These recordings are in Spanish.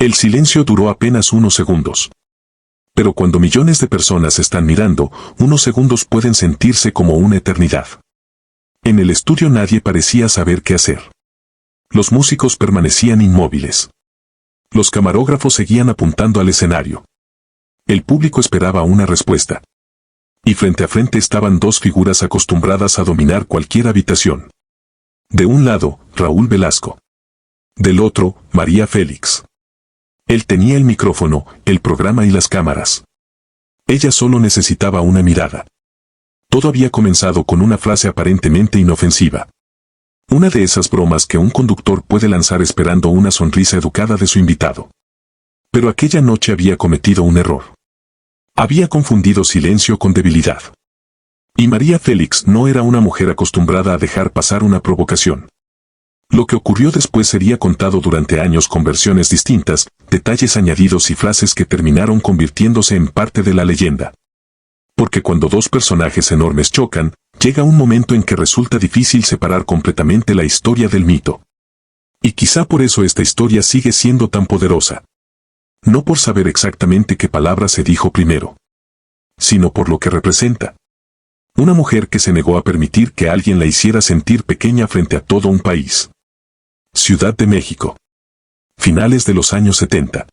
El silencio duró apenas unos segundos. Pero cuando millones de personas están mirando, unos segundos pueden sentirse como una eternidad. En el estudio nadie parecía saber qué hacer. Los músicos permanecían inmóviles. Los camarógrafos seguían apuntando al escenario. El público esperaba una respuesta. Y frente a frente estaban dos figuras acostumbradas a dominar cualquier habitación. De un lado, Raúl Velasco. Del otro, María Félix. Él tenía el micrófono, el programa y las cámaras. Ella solo necesitaba una mirada. Todo había comenzado con una frase aparentemente inofensiva. Una de esas bromas que un conductor puede lanzar esperando una sonrisa educada de su invitado. Pero aquella noche había cometido un error. Había confundido silencio con debilidad. Y María Félix no era una mujer acostumbrada a dejar pasar una provocación. Lo que ocurrió después sería contado durante años con versiones distintas, detalles añadidos y frases que terminaron convirtiéndose en parte de la leyenda. Porque cuando dos personajes enormes chocan, llega un momento en que resulta difícil separar completamente la historia del mito. Y quizá por eso esta historia sigue siendo tan poderosa. No por saber exactamente qué palabra se dijo primero, sino por lo que representa. Una mujer que se negó a permitir que alguien la hiciera sentir pequeña frente a todo un país. Ciudad de México. Finales de los años 70.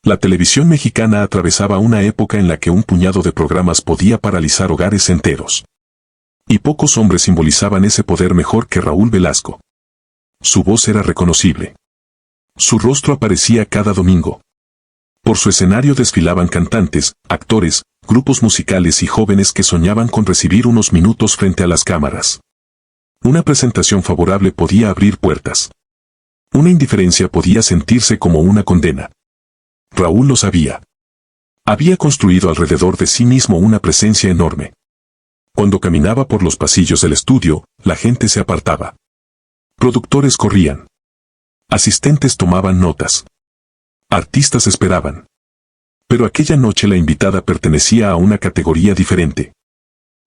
La televisión mexicana atravesaba una época en la que un puñado de programas podía paralizar hogares enteros. Y pocos hombres simbolizaban ese poder mejor que Raúl Velasco. Su voz era reconocible. Su rostro aparecía cada domingo. Por su escenario desfilaban cantantes, actores, grupos musicales y jóvenes que soñaban con recibir unos minutos frente a las cámaras. Una presentación favorable podía abrir puertas. Una indiferencia podía sentirse como una condena. Raúl lo sabía. Había construido alrededor de sí mismo una presencia enorme. Cuando caminaba por los pasillos del estudio, la gente se apartaba. Productores corrían. Asistentes tomaban notas. Artistas esperaban. Pero aquella noche la invitada pertenecía a una categoría diferente.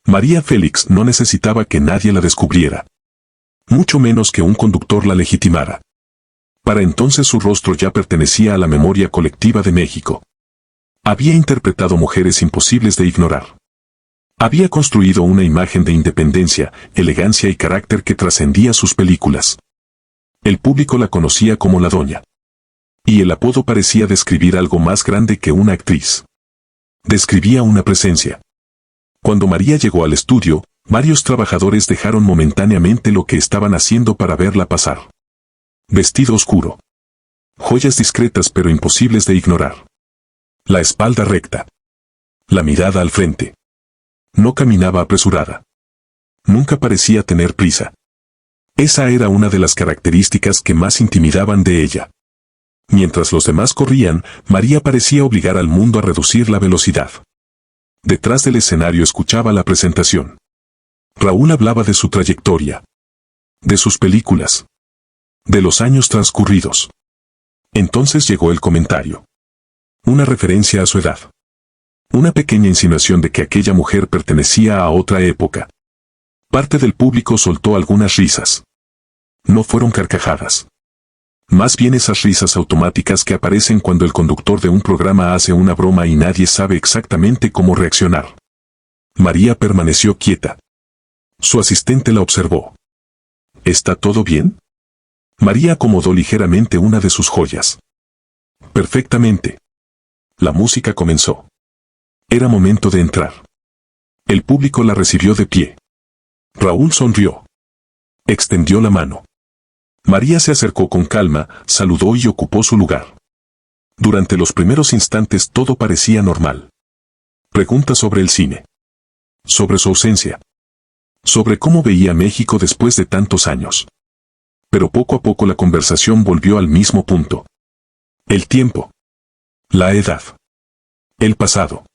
María Félix no necesitaba que nadie la descubriera. Mucho menos que un conductor la legitimara. Para entonces su rostro ya pertenecía a la memoria colectiva de México. Había interpretado mujeres imposibles de ignorar. Había construido una imagen de independencia, elegancia y carácter que trascendía sus películas. El público la conocía como la Doña. Y el apodo parecía describir algo más grande que una actriz. Describía una presencia. Cuando María llegó al estudio, varios trabajadores dejaron momentáneamente lo que estaban haciendo para verla pasar. Vestido oscuro. Joyas discretas pero imposibles de ignorar. La espalda recta. La mirada al frente. No caminaba apresurada. Nunca parecía tener prisa. Esa era una de las características que más intimidaban de ella. Mientras los demás corrían, María parecía obligar al mundo a reducir la velocidad. Detrás del escenario escuchaba la presentación. Raúl hablaba de su trayectoria. De sus películas. De los años transcurridos. Entonces llegó el comentario. Una referencia a su edad. Una pequeña insinuación de que aquella mujer pertenecía a otra época. Parte del público soltó algunas risas. No fueron carcajadas. Más bien esas risas automáticas que aparecen cuando el conductor de un programa hace una broma y nadie sabe exactamente cómo reaccionar. María permaneció quieta. Su asistente la observó. ¿Está todo bien? María acomodó ligeramente una de sus joyas. Perfectamente. La música comenzó. Era momento de entrar. El público la recibió de pie. Raúl sonrió. Extendió la mano. María se acercó con calma, saludó y ocupó su lugar. Durante los primeros instantes todo parecía normal. Preguntas sobre el cine. Sobre su ausencia. Sobre cómo veía México después de tantos años. Pero poco a poco la conversación volvió al mismo punto. El tiempo. La edad. El pasado.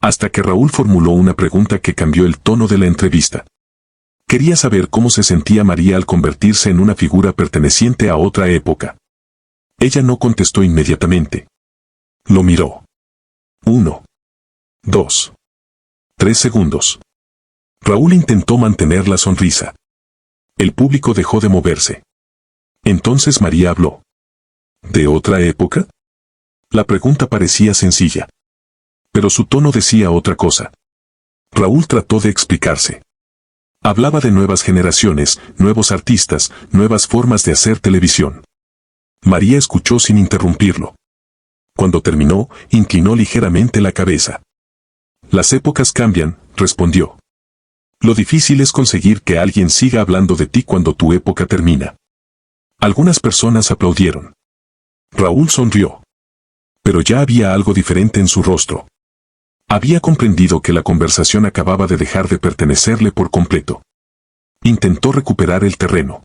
Hasta que Raúl formuló una pregunta que cambió el tono de la entrevista. Quería saber cómo se sentía María al convertirse en una figura perteneciente a otra época. Ella no contestó inmediatamente. Lo miró. 1, 2, 3 segundos. Raúl intentó mantener la sonrisa. El público dejó de moverse. Entonces María habló. ¿De otra época? La pregunta parecía sencilla. Pero su tono decía otra cosa. Raúl trató de explicarse. Hablaba de nuevas generaciones, nuevos artistas, nuevas formas de hacer televisión. María escuchó sin interrumpirlo. Cuando terminó, inclinó ligeramente la cabeza. Las épocas cambian, respondió. Lo difícil es conseguir que alguien siga hablando de ti cuando tu época termina. Algunas personas aplaudieron. Raúl sonrió. Pero ya había algo diferente en su rostro. Había comprendido que la conversación acababa de dejar de pertenecerle por completo. Intentó recuperar el terreno.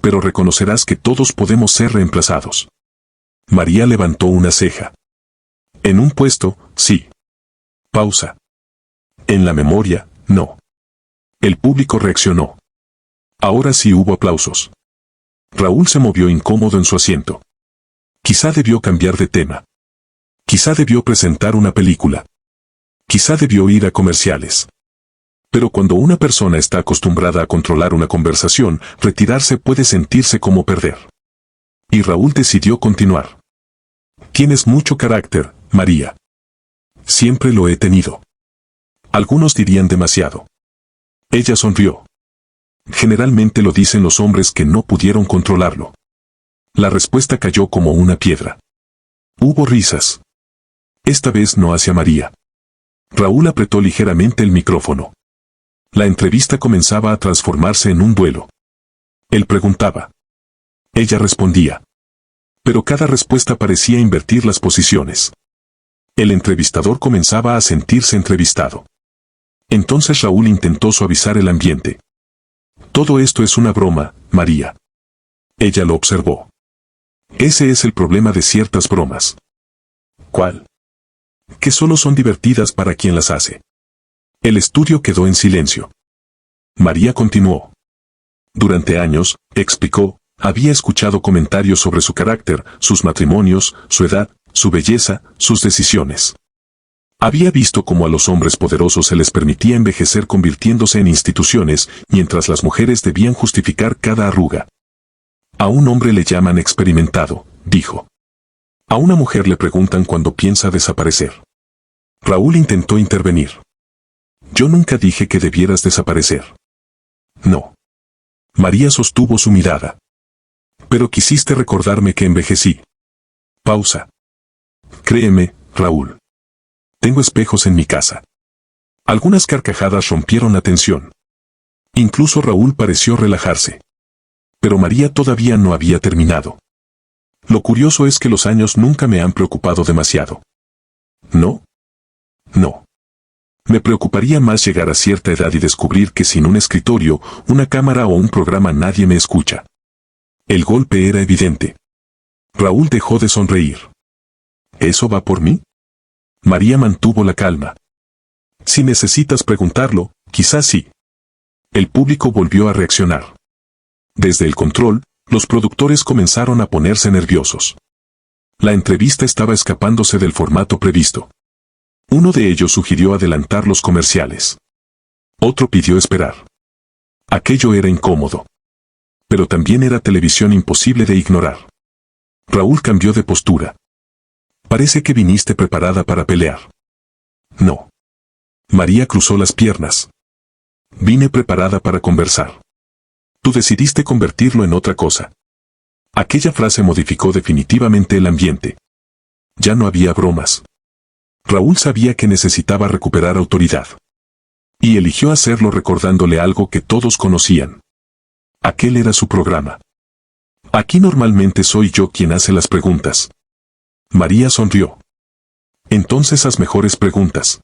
Pero reconocerás que todos podemos ser reemplazados. María levantó una ceja. En un puesto, sí. Pausa. En la memoria, no. El público reaccionó. Ahora sí hubo aplausos. Raúl se movió incómodo en su asiento. Quizá debió cambiar de tema. Quizá debió presentar una película. Quizá debió ir a comerciales. Pero cuando una persona está acostumbrada a controlar una conversación, retirarse puede sentirse como perder. Y Raúl decidió continuar. Tienes mucho carácter, María. Siempre lo he tenido. Algunos dirían demasiado. Ella sonrió. Generalmente lo dicen los hombres que no pudieron controlarlo. La respuesta cayó como una piedra. Hubo risas. Esta vez no hacia María. Raúl apretó ligeramente el micrófono. La entrevista comenzaba a transformarse en un duelo. Él preguntaba. Ella respondía. Pero cada respuesta parecía invertir las posiciones. El entrevistador comenzaba a sentirse entrevistado. Entonces Raúl intentó suavizar el ambiente. Todo esto es una broma, María. Ella lo observó. Ese es el problema de ciertas bromas. ¿Cuál? Que solo son divertidas para quien las hace. El estudio quedó en silencio. María continuó. Durante años, explicó, había escuchado comentarios sobre su carácter, sus matrimonios, su edad, su belleza, sus decisiones. Había visto cómo a los hombres poderosos se les permitía envejecer convirtiéndose en instituciones, mientras las mujeres debían justificar cada arruga. A un hombre le llaman experimentado, dijo. A una mujer le preguntan cuándo piensa desaparecer. Raúl intentó intervenir. Yo nunca dije que debieras desaparecer. No. María sostuvo su mirada. Pero quisiste recordarme que envejecí. Pausa. Créeme, Raúl. Tengo espejos en mi casa. Algunas carcajadas rompieron la tensión. Incluso Raúl pareció relajarse. Pero María todavía no había terminado. Lo curioso es que los años nunca me han preocupado demasiado. ¿No? No. Me preocuparía más llegar a cierta edad y descubrir que sin un escritorio, una cámara o un programa nadie me escucha. El golpe era evidente. Raúl dejó de sonreír. ¿Eso va por mí? María mantuvo la calma. Si necesitas preguntarlo, quizás sí. El público volvió a reaccionar. Desde el control, los productores comenzaron a ponerse nerviosos. La entrevista estaba escapándose del formato previsto. Uno de ellos sugirió adelantar los comerciales. Otro pidió esperar. Aquello era incómodo. Pero también era televisión imposible de ignorar. Raúl cambió de postura. Parece que viniste preparada para pelear. No. María cruzó las piernas. Vine preparada para conversar. Tú decidiste convertirlo en otra cosa. Aquella frase modificó definitivamente el ambiente. Ya no había bromas. Raúl sabía que necesitaba recuperar autoridad. Y eligió hacerlo recordándole algo que todos conocían. Aquel era su programa. Aquí normalmente soy yo quien hace las preguntas. María sonrió. Entonces haz mejores preguntas.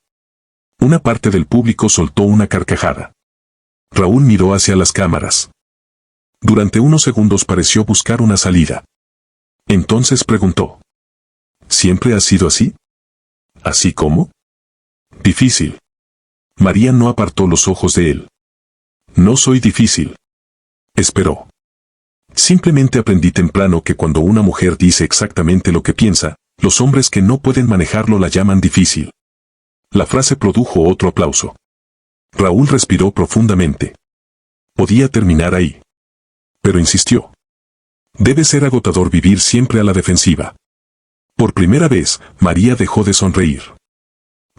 Una parte del público soltó una carcajada. Raúl miró hacia las cámaras. Durante unos segundos pareció buscar una salida. Entonces preguntó. ¿Siempre ha sido así? ¿Así cómo? Difícil. María no apartó los ojos de él. No soy difícil. Esperó. Simplemente aprendí temprano que cuando una mujer dice exactamente lo que piensa, los hombres que no pueden manejarlo la llaman difícil. La frase produjo otro aplauso. Raúl respiró profundamente. Podía terminar ahí. Pero insistió. Debe ser agotador vivir siempre a la defensiva. Por primera vez, María dejó de sonreír.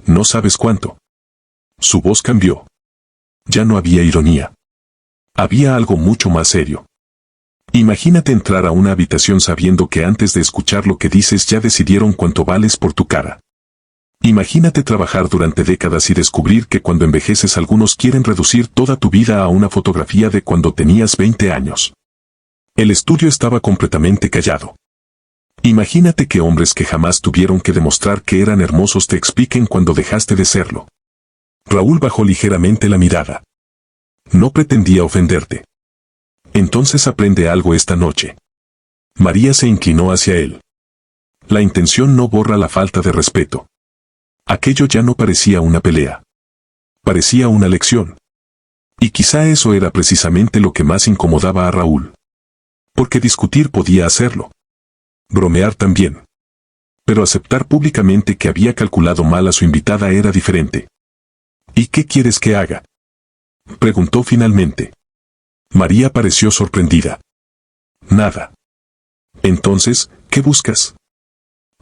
No sabes cuánto. Su voz cambió. Ya no había ironía. Había algo mucho más serio. Imagínate entrar a una habitación sabiendo que antes de escuchar lo que dices ya decidieron cuánto vales por tu cara. Imagínate trabajar durante décadas y descubrir que cuando envejeces algunos quieren reducir toda tu vida a una fotografía de cuando tenías 20 años. El estudio estaba completamente callado. Imagínate que hombres que jamás tuvieron que demostrar que eran hermosos te expliquen cuando dejaste de serlo. Raúl bajó ligeramente la mirada. No pretendía ofenderte. Entonces aprende algo esta noche. María se inclinó hacia él. La intención no borra la falta de respeto. Aquello ya no parecía una pelea. Parecía una lección. Y quizá eso era precisamente lo que más incomodaba a Raúl. Porque discutir podía hacerlo. Bromear también. Pero aceptar públicamente que había calculado mal a su invitada era diferente. ¿Y qué quieres que haga?, preguntó finalmente. María pareció sorprendida. Nada. Entonces, ¿qué buscas?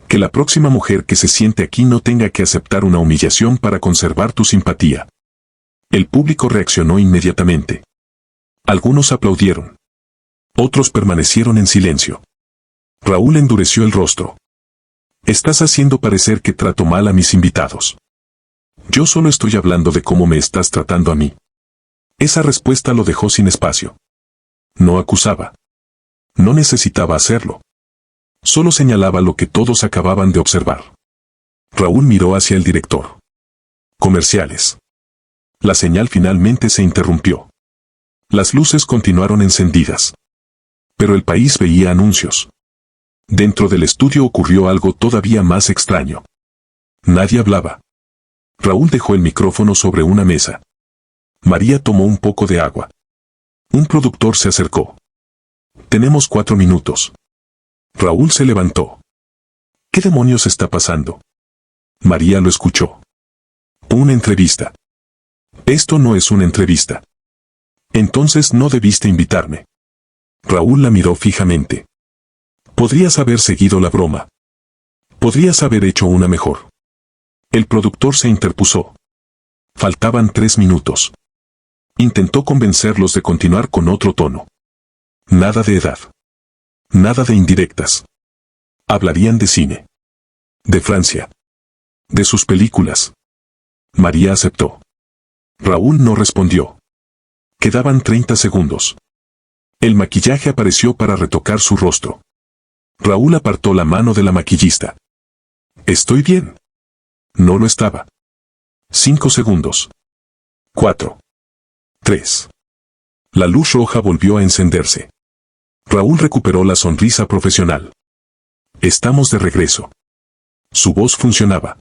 Que la próxima mujer que se siente aquí no tenga que aceptar una humillación para conservar tu simpatía. El público reaccionó inmediatamente. Algunos aplaudieron. Otros permanecieron en silencio. Raúl endureció el rostro. Estás haciendo parecer que trato mal a mis invitados. Yo solo estoy hablando de cómo me estás tratando a mí. Esa respuesta lo dejó sin espacio. No acusaba. No necesitaba hacerlo. Solo señalaba lo que todos acababan de observar. Raúl miró hacia el director. Comerciales. La señal finalmente se interrumpió. Las luces continuaron encendidas. Pero el país veía anuncios. Dentro del estudio ocurrió algo todavía más extraño. Nadie hablaba. Raúl dejó el micrófono sobre una mesa. María tomó un poco de agua. Un productor se acercó. Tenemos 4 minutos. Raúl se levantó. ¿Qué demonios está pasando? María lo escuchó. Una entrevista. Esto no es una entrevista. Entonces no debiste invitarme. Raúl la miró fijamente. Podrías haber seguido la broma. Podrías haber hecho una mejor. El productor se interpuso. Faltaban 3 minutos. Intentó convencerlos de continuar con otro tono. Nada de edad. Nada de indirectas. Hablarían de cine. De Francia. De sus películas. María aceptó. Raúl no respondió. Quedaban 30 segundos. El maquillaje apareció para retocar su rostro. Raúl apartó la mano de la maquillista. ¿Estoy bien? No lo estaba. 5 segundos. 4. 3. La luz roja volvió a encenderse. Raúl recuperó la sonrisa profesional. Estamos de regreso. Su voz funcionaba.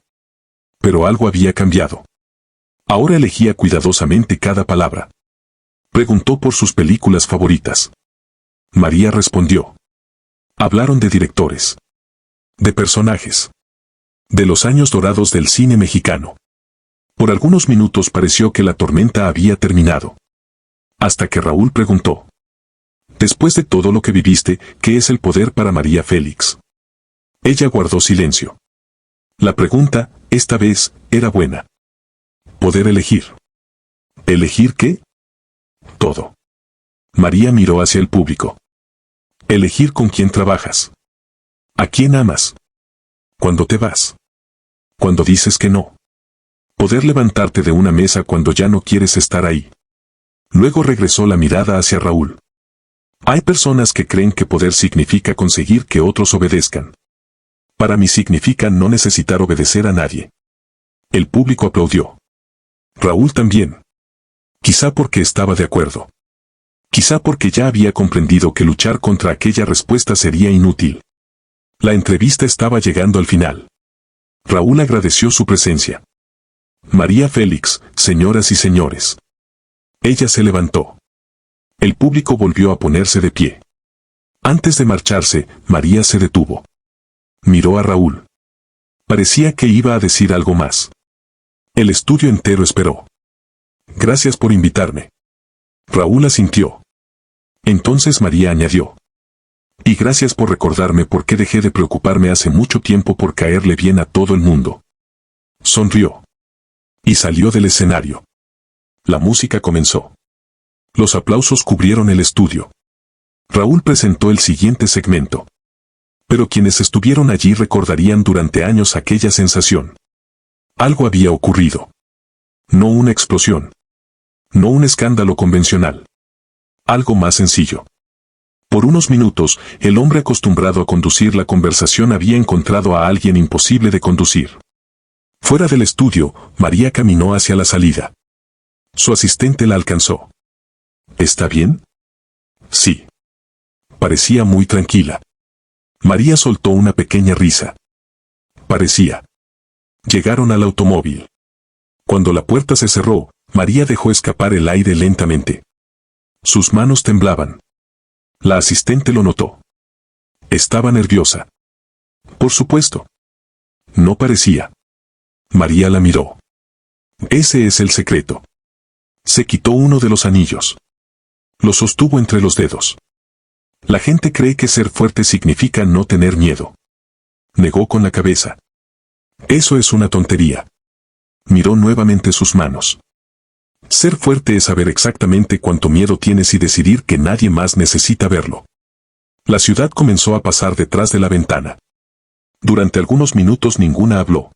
Pero algo había cambiado. Ahora elegía cuidadosamente cada palabra. Preguntó por sus películas favoritas. María respondió. Hablaron de directores. De personajes. De los años dorados del cine mexicano. Por algunos minutos pareció que la tormenta había terminado. Hasta que Raúl preguntó. Después de todo lo que viviste, ¿qué es el poder para María Félix? Ella guardó silencio. La pregunta, esta vez, era buena. Poder elegir. ¿Elegir qué? Todo. María miró hacia el público. Elegir con quién trabajas. ¿A quién amas? Cuando te vas. Cuando dices que no. Poder levantarte de una mesa cuando ya no quieres estar ahí. Luego regresó la mirada hacia Raúl. Hay personas que creen que poder significa conseguir que otros obedezcan. Para mí significa no necesitar obedecer a nadie. El público aplaudió. Raúl también. Quizá porque estaba de acuerdo. Quizá porque ya había comprendido que luchar contra aquella respuesta sería inútil. La entrevista estaba llegando al final. Raúl agradeció su presencia. María Félix, señoras y señores. Ella se levantó. El público volvió a ponerse de pie. Antes de marcharse, María se detuvo. Miró a Raúl. Parecía que iba a decir algo más. El estudio entero esperó. Gracias por invitarme. Raúl asintió. Entonces María añadió. Y gracias por recordarme por qué dejé de preocuparme hace mucho tiempo por caerle bien a todo el mundo. Sonrió. Y salió del escenario. La música comenzó. Los aplausos cubrieron el estudio. Raúl presentó el siguiente segmento. Pero quienes estuvieron allí recordarían durante años aquella sensación. Algo había ocurrido. No una explosión. No un escándalo convencional. Algo más sencillo. Por unos minutos, el hombre acostumbrado a conducir la conversación había encontrado a alguien imposible de conducir. Fuera del estudio, María caminó hacia la salida. Su asistente la alcanzó. ¿Está bien? Sí. Parecía muy tranquila. María soltó una pequeña risa. Parecía. Llegaron al automóvil. Cuando la puerta se cerró, María dejó escapar el aire lentamente. Sus manos temblaban. La asistente lo notó. Estaba nerviosa. Por supuesto. No parecía. María la miró. Ese es el secreto. Se quitó uno de los anillos. Lo sostuvo entre los dedos. La gente cree que ser fuerte significa no tener miedo. Negó con la cabeza. Eso es una tontería. Miró nuevamente sus manos. Ser fuerte es saber exactamente cuánto miedo tienes y decidir que nadie más necesita verlo. La ciudad comenzó a pasar detrás de la ventana. Durante algunos minutos ninguna habló.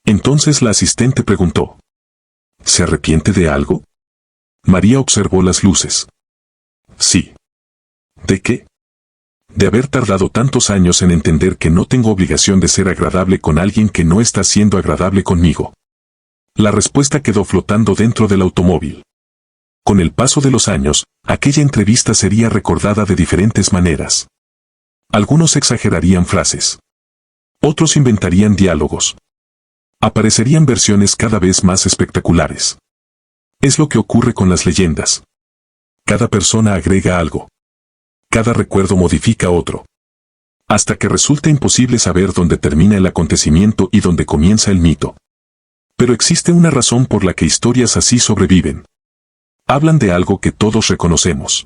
Entonces la asistente preguntó. ¿Se arrepiente de algo? María observó las luces. Sí. ¿De qué? De haber tardado tantos años en entender que no tengo obligación de ser agradable con alguien que no está siendo agradable conmigo. La respuesta quedó flotando dentro del automóvil. Con el paso de los años, aquella entrevista sería recordada de diferentes maneras. Algunos exagerarían frases. Otros inventarían diálogos. Aparecerían versiones cada vez más espectaculares. Es lo que ocurre con las leyendas. Cada persona agrega algo. Cada recuerdo modifica otro. Hasta que resulta imposible saber dónde termina el acontecimiento y dónde comienza el mito. Pero existe una razón por la que historias así sobreviven. Hablan de algo que todos reconocemos.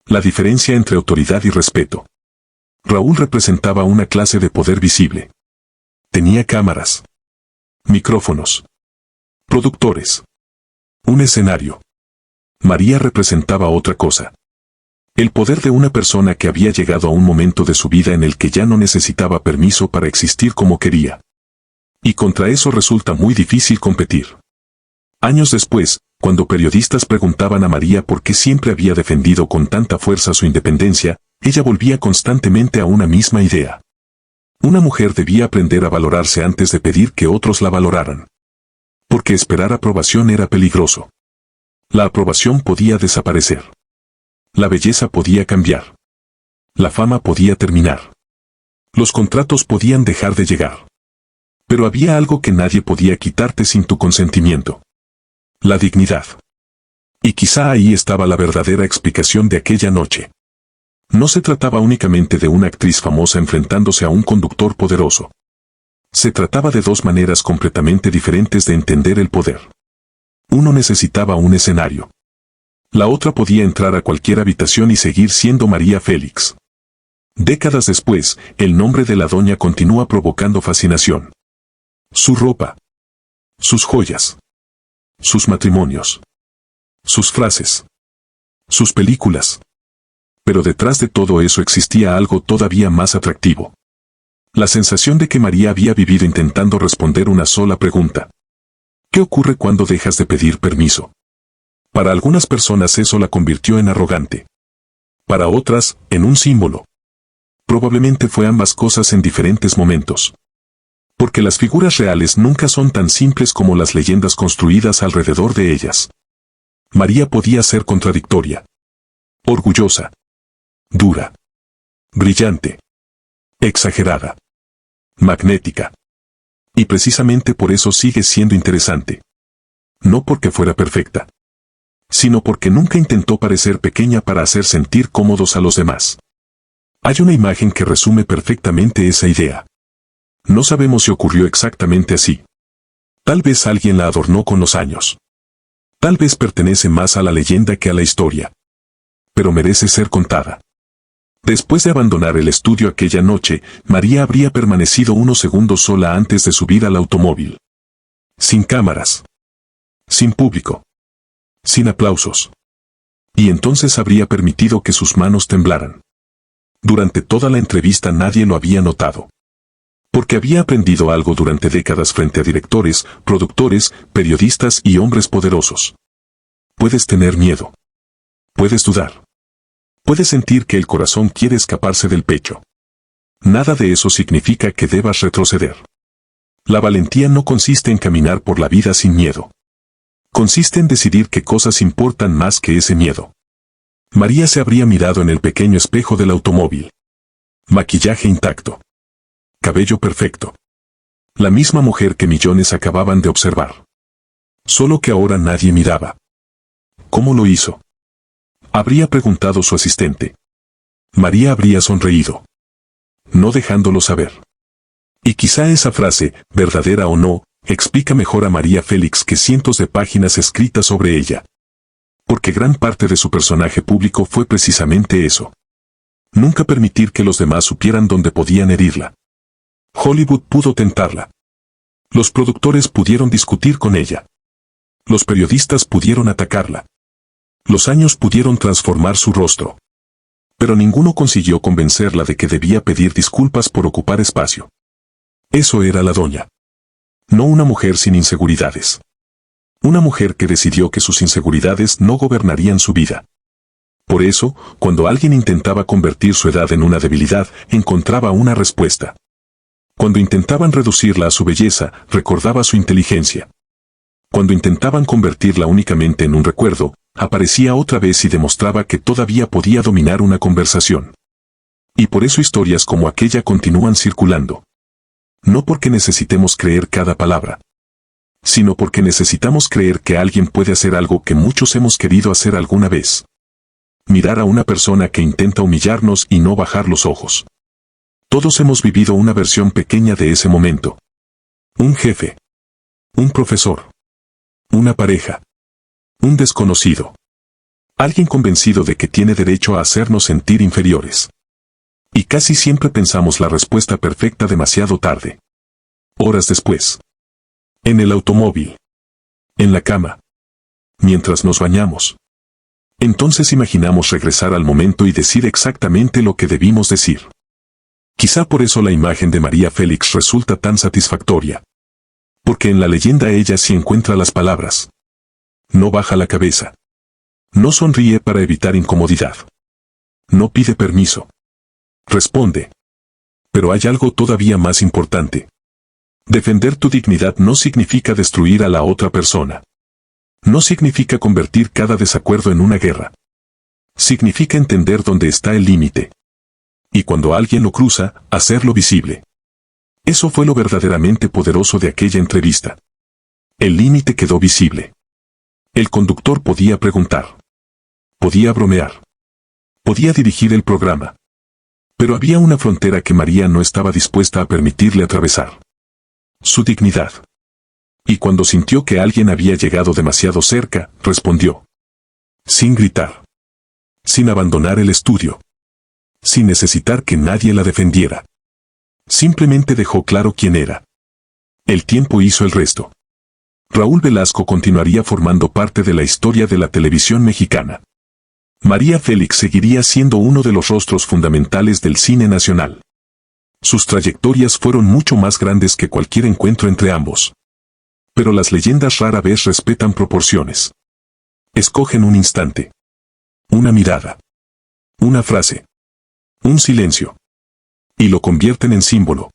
La diferencia entre autoridad y respeto. Raúl representaba una clase de poder visible. Tenía cámaras. Micrófonos. Productores. Un escenario. María representaba otra cosa. El poder de una persona que había llegado a un momento de su vida en el que ya no necesitaba permiso para existir como quería. Y contra eso resulta muy difícil competir. Años después, cuando periodistas preguntaban a María por qué siempre había defendido con tanta fuerza su independencia, ella volvía constantemente a una misma idea. Una mujer debía aprender a valorarse antes de pedir que otros la valoraran. Porque esperar aprobación era peligroso. La aprobación podía desaparecer. La belleza podía cambiar. La fama podía terminar. Los contratos podían dejar de llegar. Pero había algo que nadie podía quitarte sin tu consentimiento. La dignidad. Y quizá ahí estaba la verdadera explicación de aquella noche. No se trataba únicamente de una actriz famosa enfrentándose a un conductor poderoso. Se trataba de dos maneras completamente diferentes de entender el poder. Uno necesitaba un escenario. La otra podía entrar a cualquier habitación y seguir siendo María Félix. Décadas después, el nombre de la doña continúa provocando fascinación. Su ropa. Sus joyas. Sus matrimonios. Sus frases. Sus películas. Pero detrás de todo eso existía algo todavía más atractivo. La sensación de que María había vivido intentando responder una sola pregunta. ¿Qué ocurre cuando dejas de pedir permiso? Para algunas personas eso la convirtió en arrogante. Para otras, en un símbolo. Probablemente fue ambas cosas en diferentes momentos. Porque las figuras reales nunca son tan simples como las leyendas construidas alrededor de ellas. María podía ser contradictoria. Orgullosa. Dura. Brillante. Exagerada. Magnética. Y precisamente por eso sigue siendo interesante. No porque fuera perfecta, sino porque nunca intentó parecer pequeña para hacer sentir cómodos a los demás. Hay una imagen que resume perfectamente esa idea. No sabemos si ocurrió exactamente así. Tal vez alguien la adornó con los años. Tal vez pertenece más a la leyenda que a la historia. Pero merece ser contada. Después de abandonar el estudio aquella noche, María habría permanecido unos segundos sola antes de subir al automóvil. Sin cámaras. Sin público. Sin aplausos. Y entonces habría permitido que sus manos temblaran. Durante toda la entrevista nadie lo había notado. Porque había aprendido algo durante décadas frente a directores, productores, periodistas y hombres poderosos. Puedes tener miedo. Puedes dudar. Puedes sentir que el corazón quiere escaparse del pecho. Nada de eso significa que debas retroceder. La valentía no consiste en caminar por la vida sin miedo. Consiste en decidir qué cosas importan más que ese miedo. María se habría mirado en el pequeño espejo del automóvil. Maquillaje intacto. Cabello perfecto. La misma mujer que millones acababan de observar. Solo que ahora nadie miraba. ¿Cómo lo hizo? Habría preguntado su asistente. María habría sonreído. No dejándolo saber. Y quizá esa frase, verdadera o no, explica mejor a María Félix que cientos de páginas escritas sobre ella. Porque gran parte de su personaje público fue precisamente eso. Nunca permitir que los demás supieran dónde podían herirla. Hollywood pudo tentarla. Los productores pudieron discutir con ella. Los periodistas pudieron atacarla. Los años pudieron transformar su rostro. Pero ninguno consiguió convencerla de que debía pedir disculpas por ocupar espacio. Eso era la doña. No una mujer sin inseguridades. Una mujer que decidió que sus inseguridades no gobernarían su vida. Por eso, cuando alguien intentaba convertir su edad en una debilidad, encontraba una respuesta. Cuando intentaban reducirla a su belleza, recordaba su inteligencia. Cuando intentaban convertirla únicamente en un recuerdo, aparecía otra vez y demostraba que todavía podía dominar una conversación. Y por eso historias como aquella continúan circulando. No porque necesitemos creer cada palabra, sino porque necesitamos creer que alguien puede hacer algo que muchos hemos querido hacer alguna vez. Mirar a una persona que intenta humillarnos y no bajar los ojos. Todos hemos vivido una versión pequeña de ese momento. Un jefe. Un profesor. Una pareja. Un desconocido. Alguien convencido de que tiene derecho a hacernos sentir inferiores. Y casi siempre pensamos la respuesta perfecta demasiado tarde. Horas después. En el automóvil. En la cama. Mientras nos bañamos. Entonces imaginamos regresar al momento y decir exactamente lo que debimos decir. Quizá por eso la imagen de María Félix resulta tan satisfactoria. Porque en la leyenda ella sí encuentra las palabras. No baja la cabeza. No sonríe para evitar incomodidad. No pide permiso. Responde. Pero hay algo todavía más importante. Defender tu dignidad no significa destruir a la otra persona. No significa convertir cada desacuerdo en una guerra. Significa entender dónde está el límite. Y cuando alguien lo cruza, hacerlo visible. Eso fue lo verdaderamente poderoso de aquella entrevista. El límite quedó visible. El conductor podía preguntar. Podía bromear. Podía dirigir el programa. Pero había una frontera que María no estaba dispuesta a permitirle atravesar. Su dignidad. Y cuando sintió que alguien había llegado demasiado cerca, respondió. Sin gritar. Sin abandonar el estudio. Sin necesitar que nadie la defendiera. Simplemente dejó claro quién era. El tiempo hizo el resto. Raúl Velasco continuaría formando parte de la historia de la televisión mexicana. María Félix seguiría siendo uno de los rostros fundamentales del cine nacional. Sus trayectorias fueron mucho más grandes que cualquier encuentro entre ambos. Pero las leyendas rara vez respetan proporciones. Escogen un instante. Una mirada. Una frase. Un silencio. Y lo convierten en símbolo.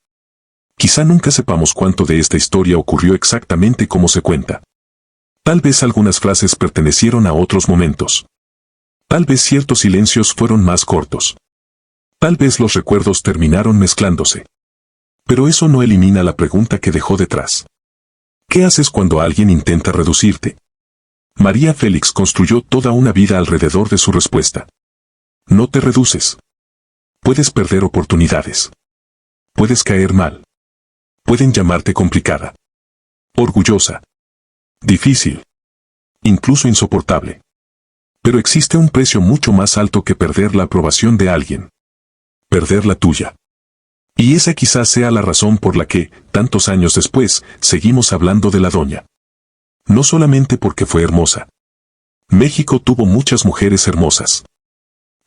Quizá nunca sepamos cuánto de esta historia ocurrió exactamente como se cuenta. Tal vez algunas frases pertenecieron a otros momentos. Tal vez ciertos silencios fueron más cortos. Tal vez los recuerdos terminaron mezclándose. Pero eso no elimina la pregunta que dejó detrás. ¿Qué haces cuando alguien intenta reducirte? María Félix construyó toda una vida alrededor de su respuesta. No te reduces. Puedes perder oportunidades. Puedes caer mal. Pueden llamarte complicada. Orgullosa. Difícil. Incluso insoportable. Pero existe un precio mucho más alto que perder la aprobación de alguien. perder la tuya. Y esa quizás sea la razón por la que, tantos años después, seguimos hablando de la doña. No solamente porque fue hermosa. México tuvo muchas mujeres hermosas.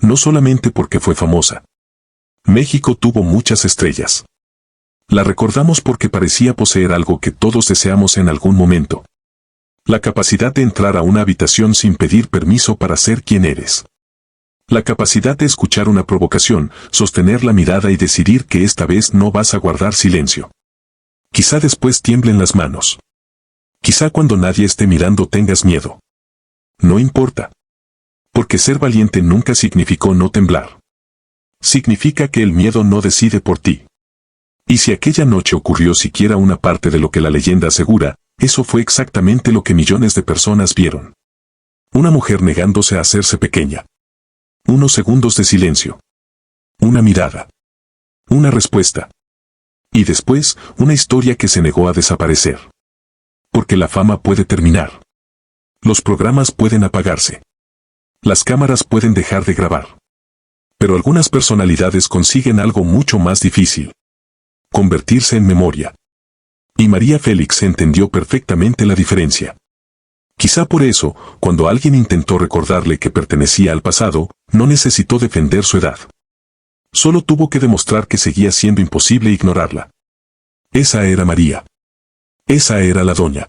No solamente porque fue famosa. México tuvo muchas estrellas. La recordamos porque parecía poseer algo que todos deseamos en algún momento. La capacidad de entrar a una habitación sin pedir permiso para ser quien eres. La capacidad de escuchar una provocación, sostener la mirada y decidir que esta vez no vas a guardar silencio. Quizá después tiemblen las manos. Quizá cuando nadie esté mirando tengas miedo. No importa. Porque ser valiente nunca significó no temblar. Significa que el miedo no decide por ti. Y si aquella noche ocurrió siquiera una parte de lo que la leyenda asegura, eso fue exactamente lo que millones de personas vieron. Una mujer negándose a hacerse pequeña. Unos segundos de silencio. Una mirada. Una respuesta. Y después, una historia que se negó a desaparecer. Porque la fama puede terminar. Los programas pueden apagarse. Las cámaras pueden dejar de grabar. Pero algunas personalidades consiguen algo mucho más difícil. Convertirse en memoria. Y María Félix entendió perfectamente la diferencia. Quizá por eso, cuando alguien intentó recordarle que pertenecía al pasado, no necesitó defender su edad. Solo tuvo que demostrar que seguía siendo imposible ignorarla. Esa era María. Esa era la doña.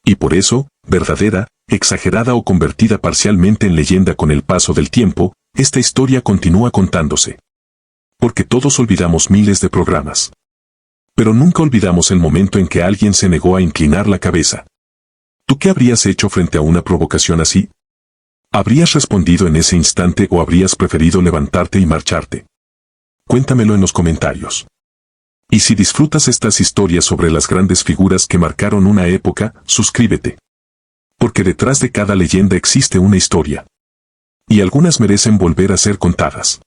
Y por eso, verdadera, exagerada o convertida parcialmente en leyenda con el paso del tiempo, esta historia continúa contándose. Porque todos olvidamos miles de programas. Pero nunca olvidamos el momento en que alguien se negó a inclinar la cabeza. ¿Tú qué habrías hecho frente a una provocación así? ¿Habrías respondido en ese instante o habrías preferido levantarte y marcharte? Cuéntamelo en los comentarios. Y si disfrutas estas historias sobre las grandes figuras que marcaron una época, suscríbete. Porque detrás de cada leyenda existe una historia. Y algunas merecen volver a ser contadas.